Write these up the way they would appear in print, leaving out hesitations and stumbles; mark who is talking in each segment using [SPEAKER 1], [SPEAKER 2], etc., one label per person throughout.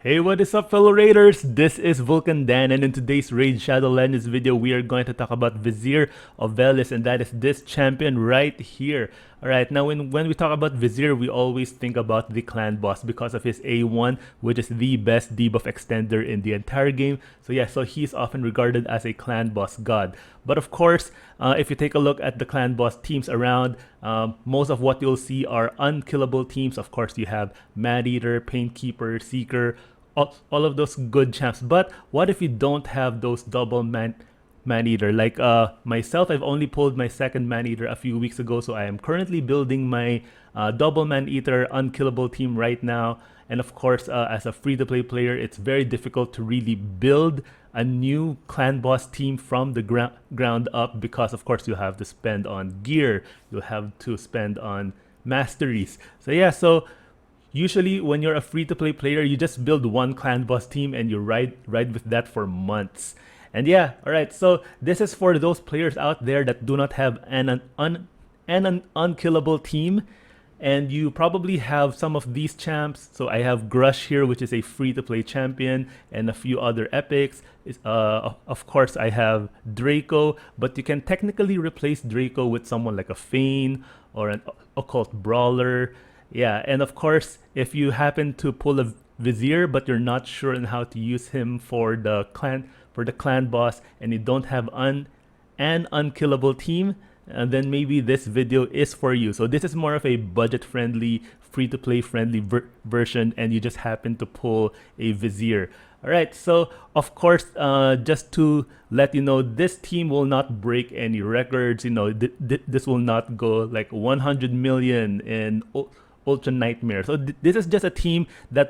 [SPEAKER 1] Hey, what is up, fellow raiders? This is Vulcan Dan, and in today's Raid Shadow Legends video, we are going to talk about Vizier OVELIS, and that is this champion right here. Alright, now when we talk about Vizier, we always think about the clan boss because of his A1, which is the best debuff extender in the entire game. So yeah, so he's often regarded as a clan boss god. But of course, if you take a look at the clan boss teams around, most of what you'll see are unkillable teams. Of course, you have Maneater, Painkeeper, Seeker, all of those good champs. But what if you don't have those double Maneater? Like myself, I've only pulled my second Maneater a few weeks ago, so I am currently building my double Maneater unkillable team right now. And of course, as a free-to-play player, it's very difficult to really build a new clan boss team from the ground up because, of course, you have to spend on gear, you'll have to spend on masteries. So yeah, so usually when you're a free-to-play player, you just build one clan boss team and you ride with that for months. And yeah, all right, so this is for those players out there that do not have an unkillable team, and you probably have some of these champs. So I have Grush here, which is a free-to-play champion, and a few other epics. Of course, I have Draco, but you can technically replace Draco with someone like a Fane or an occult brawler. Yeah, and of course, if you happen to pull a Vizier, but you're not sure on how to use him for the clan boss, and you don't have an unkillable team, then maybe this video is for you. So this is more of a budget-friendly, free-to-play friendly version, and you just happen to pull a Vizier. Alright, so of course, just to let you know, this team will not break any records. You know, this will not go like 100 million in Ultra Nightmare. So this is just a team that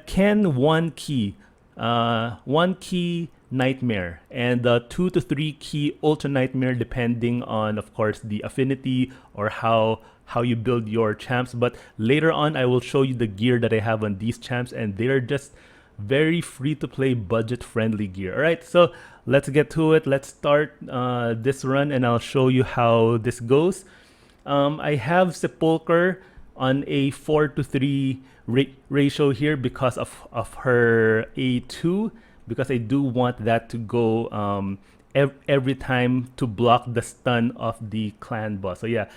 [SPEAKER 1] can one key Nightmare and 2 to 3 key Ultra Nightmare, depending on, of course, the affinity or how you build your champs. But later on, I will show you the gear that I have on these champs, and they're just very free to play, budget friendly gear. All right, so let's get to it. Let's start this run, and I'll show you how this goes. I have Cipolcar on a 4 to 3 ratio here because of her A2, because I do want that to go every time to block the stun of the clan boss. So yeah,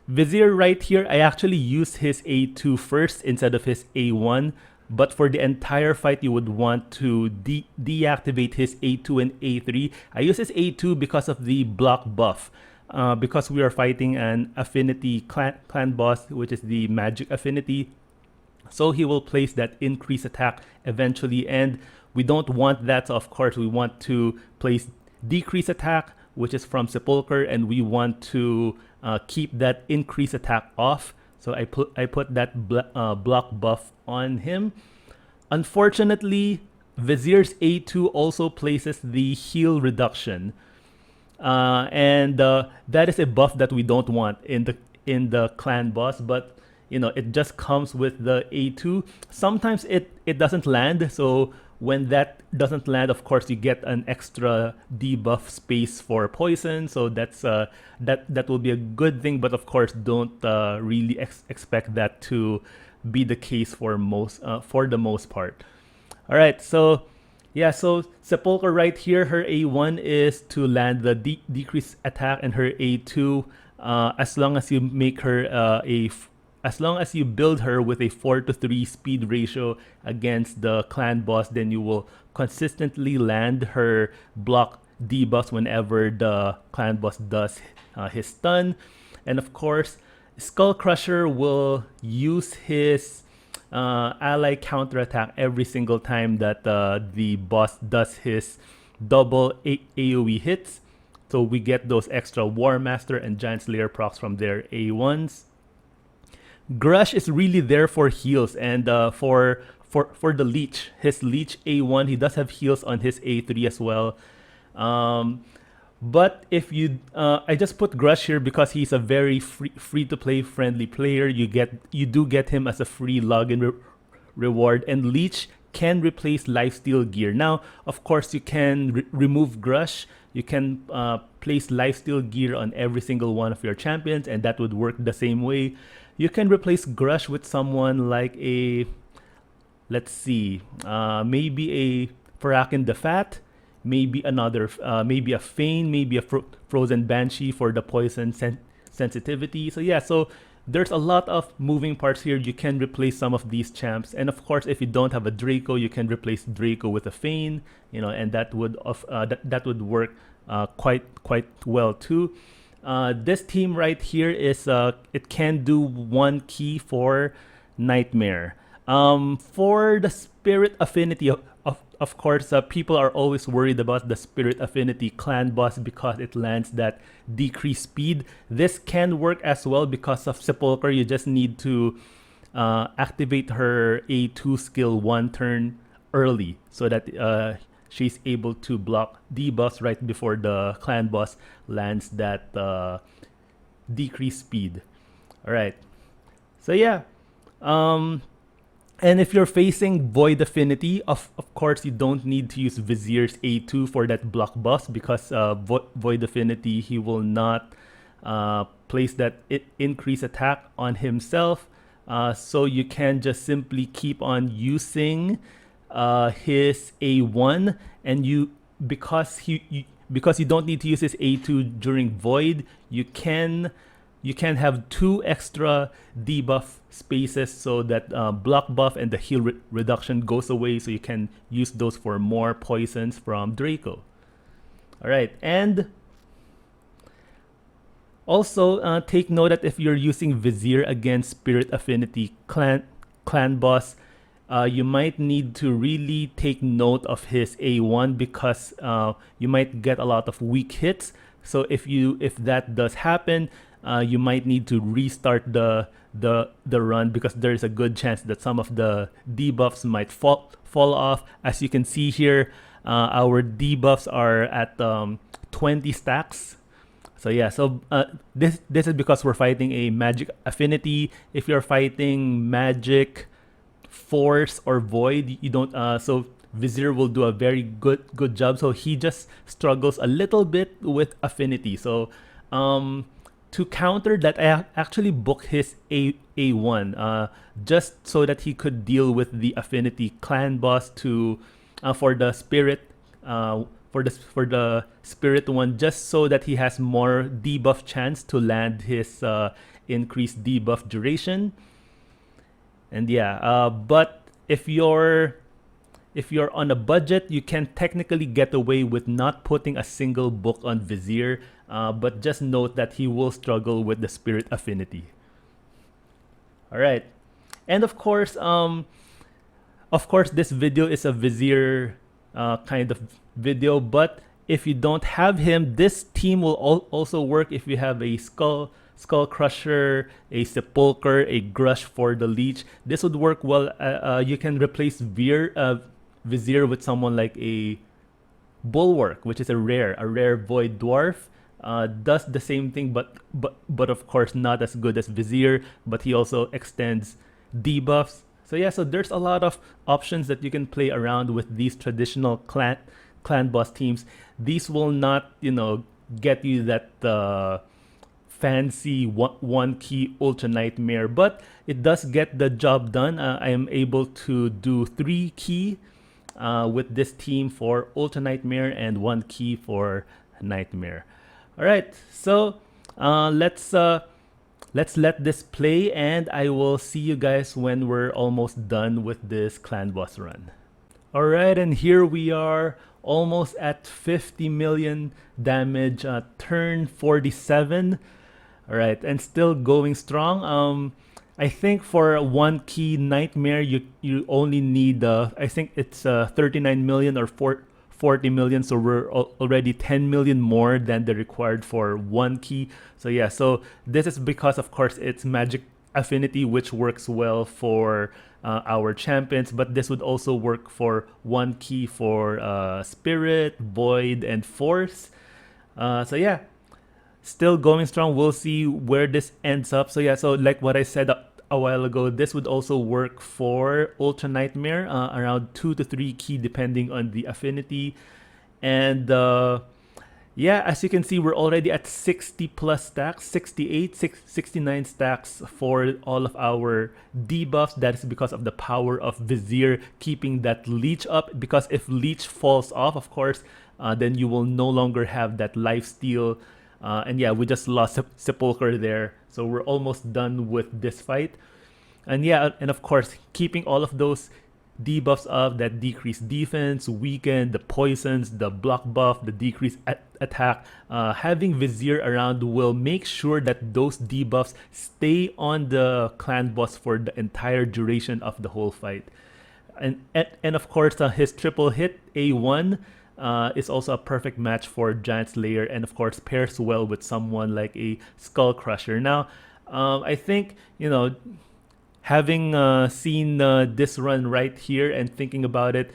[SPEAKER 1] Vizier right here, I actually use his A2 first instead of his A1. But for the entire fight, you would want to deactivate his A2 and A3. I use his A2 because of the block buff. Because we are fighting an affinity clan boss, which is the magic affinity. So he will place that increased attack eventually, and we don't want that. So of course, we want to place decrease attack, which is from Cipolcar, and we want to keep that increased attack off. So I put that block buff on him. Unfortunately, Vizier's A2 also places the heal reduction. And that is a buff that we don't want in the clan boss, but you know, it just comes with the A2. Sometimes it doesn't land, so when that doesn't land, of course, you get an extra debuff space for poison. So that's that will be a good thing, but of course, don't really expect that to be the case for the most part. All right, so yeah, so Cipolcar right here, her A1 is to land the decreased attack, and her A2, as long as you make her as long as you build her with a 4 to 3 speed ratio against the clan boss, then you will consistently land her block debuffs whenever the clan boss does his stun. And of course, Skull Crusher will use his ally counterattack every single time that the boss does his double AoE hits. So we get those extra War Master and Giant Slayer procs from their A1s. Grush is really there for heals, and for the leech, his leech A1, he does have heals on his A3 as well. But if you, I just put Grush here because he's a very free to play friendly player. You do get him as a free login reward, and leech can replace lifesteal gear. Now, of course, you can remove Grush. You can place lifesteal gear on every single one of your champions, and that would work the same way. You can replace Grush with someone like a let's see, maybe a Farakin the Fat, maybe another, maybe a Feign, maybe a Frozen Banshee for the poison sensitivity. So yeah, so there's a lot of moving parts here. You can replace some of these champs, and of course, if you don't have a Draco, you can replace Draco with a Feign, you know, and that would that would work quite well too. This team right here is it can do 1 key for Nightmare. For the Spirit Affinity, of course, people are always worried about the Spirit Affinity clan boss because it lands that decreased speed. This can work as well because of Cipolcar. You just need to activate her A2 skill 1 turn early so that she's able to block debuffs right before the clan boss lands that decreased speed. All right. So yeah. And if you're facing Void Affinity, of course, you don't need to use Vizier's A2 for that block boss because Void Affinity, he will not place that increase attack on himself. So you can just simply keep on using his A1, and because you don't need to use his A2 during Void, you can have 2 extra debuff spaces so that block buff and the heal reduction goes away, so you can use those for more poisons from Draco. All right, and also take note that if you're using Vizier against Spirit Affinity clan boss, you might need to really take note of his A1 because you might get a lot of weak hits. So if that does happen, you might need to restart the run because there's a good chance that some of the debuffs might fall off. As you can see here, our debuffs are at 20 stacks. So yeah, so this is because we're fighting a magic affinity. If you're fighting magic, force, or void, you don't. So Vizier will do a very good job. So he just struggles a little bit with affinity. So to counter that, I actually booked his A1 just so that he could deal with the affinity clan boss to for the spirit for the spirit one, just so that he has more debuff chance to land his increased debuff duration. And yeah, but if you're on a budget, you can technically get away with not putting a single book on Vizier, but just note that he will struggle with the spirit affinity. All right, and of course, this video is a Vizier kind of video, but if you don't have him, this team will also work if you have a Skull Crusher, a Cipolcar, a Grush for the Leech. This would work well. You can replace Vizier with someone like a Bulwark, which is a rare Void Dwarf. Does the same thing, but of course not as good as Vizier, but he also extends debuffs. So yeah, so there's a lot of options that you can play around with these traditional clan boss teams. These will not, get you that fancy one key Ultra Nightmare, but it does get the job done. I am able to do 3 key with this team for Ultra Nightmare and 1 key for Nightmare. All right, so let's let this play, and I will see you guys when we're almost done with this clan boss run. All right, and here we are, almost at 50 million damage, turn 47. All right, and still going strong. I think for 1 key Nightmare, you only need I think it's 39 million or 40 million, so we're already 10 million more than the required for 1 key. So yeah, so this is because of course it's magic affinity, which works well for our champions, but this would also work for 1 key for spirit, void, and force. So yeah, still going strong. We'll see where this ends up. So yeah, so like what I said a while ago, this would also work for Ultra Nightmare, around 2 to 3 key depending on the affinity. And yeah, as you can see, we're already at 60 plus stacks, 68, 69 stacks for all of our debuffs. That is because of the power of Vizier keeping that leech up, because if leech falls off, of course, then you will no longer have that lifesteal. And yeah, we just lost Cipolcar there, so we're almost done with this fight. And yeah, and of course, keeping all of those debuffs up, that decreased defense, weaken, the poisons, the block buff, the decreased attack, having Vizier around will make sure that those debuffs stay on the clan boss for the entire duration of the whole fight. And of course, his triple hit A1 is also a perfect match for Giant Slayer, and of course pairs well with someone like a Skull Crusher. Now, I think, you know, having seen this run right here and thinking about it,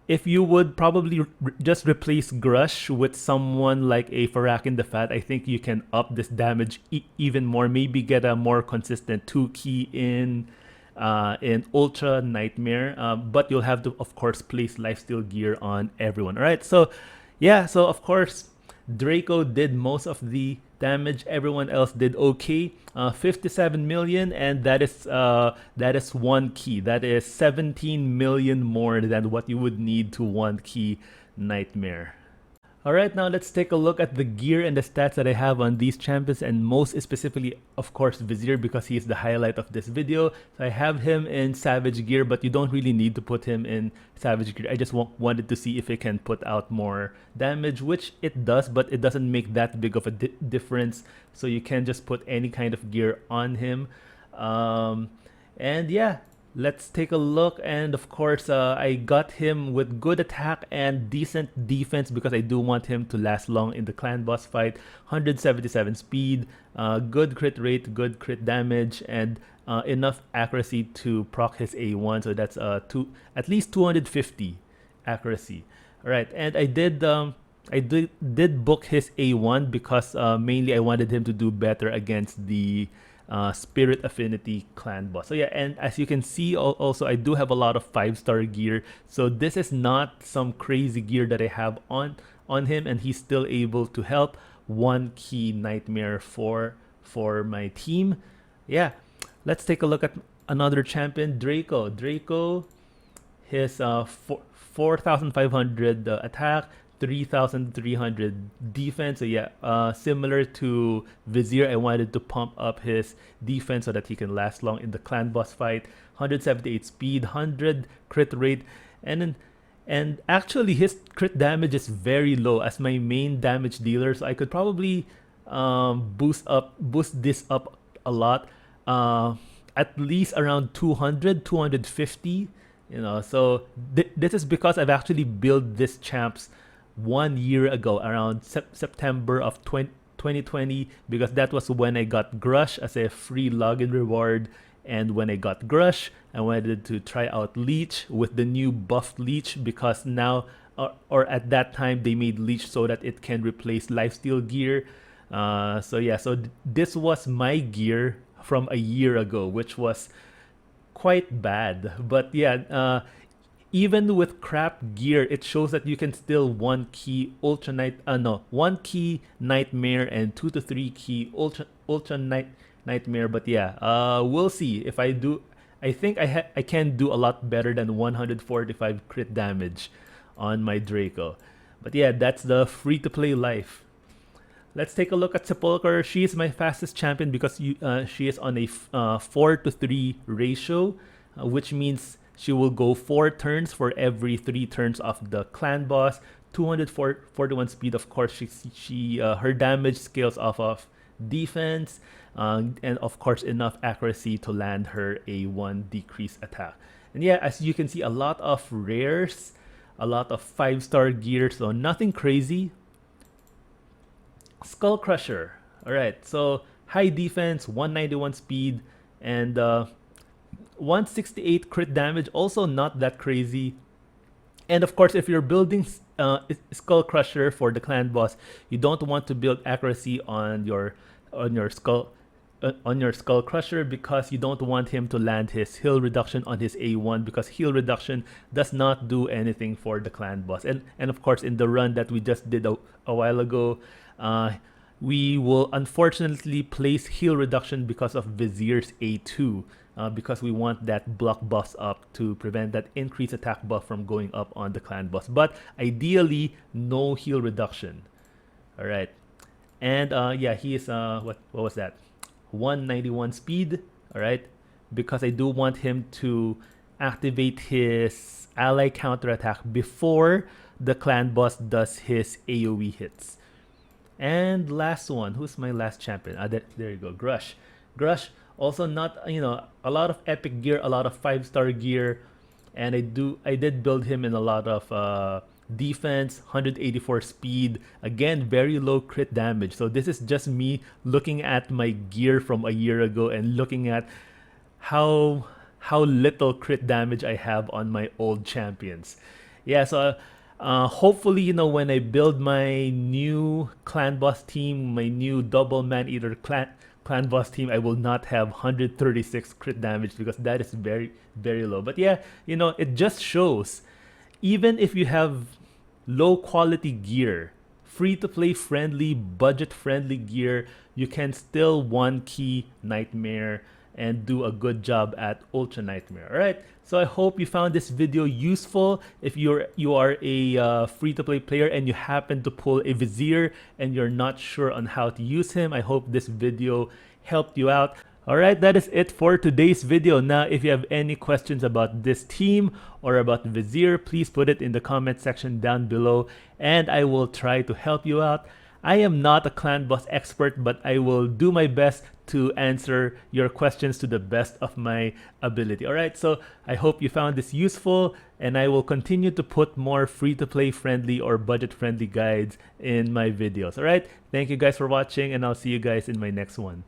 [SPEAKER 1] if you would probably just replace Grush with someone like a Farakin the Fat, I think you can up this damage even more. Maybe get a more consistent 2-key in Ultra Nightmare, but you'll have to, of course, place lifesteal gear on everyone. All right, so yeah, so of course Draco did most of the damage. Everyone else did okay. 57 million, and that is 1 key. That is 17 million more than what you would need to 1 key Nightmare. Alright, now let's take a look at the gear and the stats that I have on these champions, and most specifically, of course, Vizier, because he is the highlight of this video. So I have him in Savage gear, but you don't really need to put him in Savage gear. I just wanted to see if it can put out more damage, which it does, but it doesn't make that big of a difference. So you can just put any kind of gear on him. And yeah, let's take a look. And of course, I got him with good attack and decent defense because I do want him to last long in the clan boss fight. 177 speed, good crit rate, good crit damage, and enough accuracy to proc his A1. So that's at least 250 accuracy. All right, and I did book his A1 because mainly I wanted him to do better against the Spirit Affinity clan boss. So yeah, and as you can see, also I do have a lot of 5-star gear. So this is not some crazy gear that I have on him, and he's still able to help 1 key Nightmare for my team. Yeah, let's take a look at another champion, Draco. Draco, his 4,500 attack, 3,300 defense. So yeah, similar to Vizier, I wanted to pump up his defense so that he can last long in the clan boss fight. 178 speed, 100 crit rate, and actually his crit damage is very low as my main damage dealer. So I could probably boost this up a lot, at least around 200, 250. You know, so this is because I've actually built this champs 1 year ago, around September of 2020, because that was when I got Grush as a free login reward. And when I got Grush, I wanted to try out Leech with the new buffed Leech, because now, or at that time, they made Leech so that it can replace lifesteal gear. So yeah, so this was my gear from a year ago, which was quite bad. But yeah, even with crap gear, it shows that you can still 1 key one key Nightmare and 2 to 3 key ultra Nightmare. But yeah, we'll see if I do. I think I can do a lot better than 145 crit damage on my Draco. But yeah, that's the free-to-play life. Let's take a look at Cipolcar. She is my fastest champion because she is on a 4 to 3 ratio, which means she will go 4 turns for every 3 turns of the clan boss. 241 speed, of course. Her damage scales off of defense, and of course enough accuracy to land her a 1 decrease attack. And yeah, as you can see, a lot of rares, a lot of 5-star gear, so nothing crazy. Skull Crusher. Alright, so high defense, 191 speed, and 168 crit damage, also not that crazy. And of course, if you're building Skull Crusher for the clan boss, you don't want to build accuracy on your on your Skull Crusher because you don't want him to land his heal reduction on his A1, because heal reduction does not do anything for the clan boss. And of course, in the run that we just did a while ago, we will unfortunately place heal reduction because of Vizier's A2, because we want that block buff up to prevent that increased attack buff from going up on the clan boss. But ideally, no heal reduction. All right. And yeah, he is what was that? 191 speed. All right, because I do want him to activate his ally counterattack before the clan boss does his AoE hits. And last one, who's my last champion? There you go, Grush. Grush also not, you know, a lot of epic gear, a lot of 5-star gear, and I did build him in a lot of defense, 184 speed, again very low crit damage. So this is just me looking at my gear from a year ago and looking at how little crit damage I have on my old champions. Yeah, so hopefully, you know, when I build my new clan boss team, my new double man eater clan boss team, I will not have 136 crit damage, because that is very, very low. But yeah, you know, it just shows, even if you have low quality gear, free to play friendly, budget friendly gear, you can still one key Nightmare and do a good job at Ultra Nightmare. All right, so I hope you found this video useful. If you are a free-to-play player and you happen to pull a Vizier and you're not sure on how to use him, I hope this video helped you out. All right, that is it for today's video. Now, if you have any questions about this team or about Vizier, please put it in the comment section down below and I will try to help you out. I am not a clan boss expert, but I will do my best to answer your questions to the best of my ability. All right, so I hope you found this useful, and I will continue to put more free-to-play friendly or budget-friendly guides in my videos. All right, thank you guys for watching, and I'll see you guys in my next one.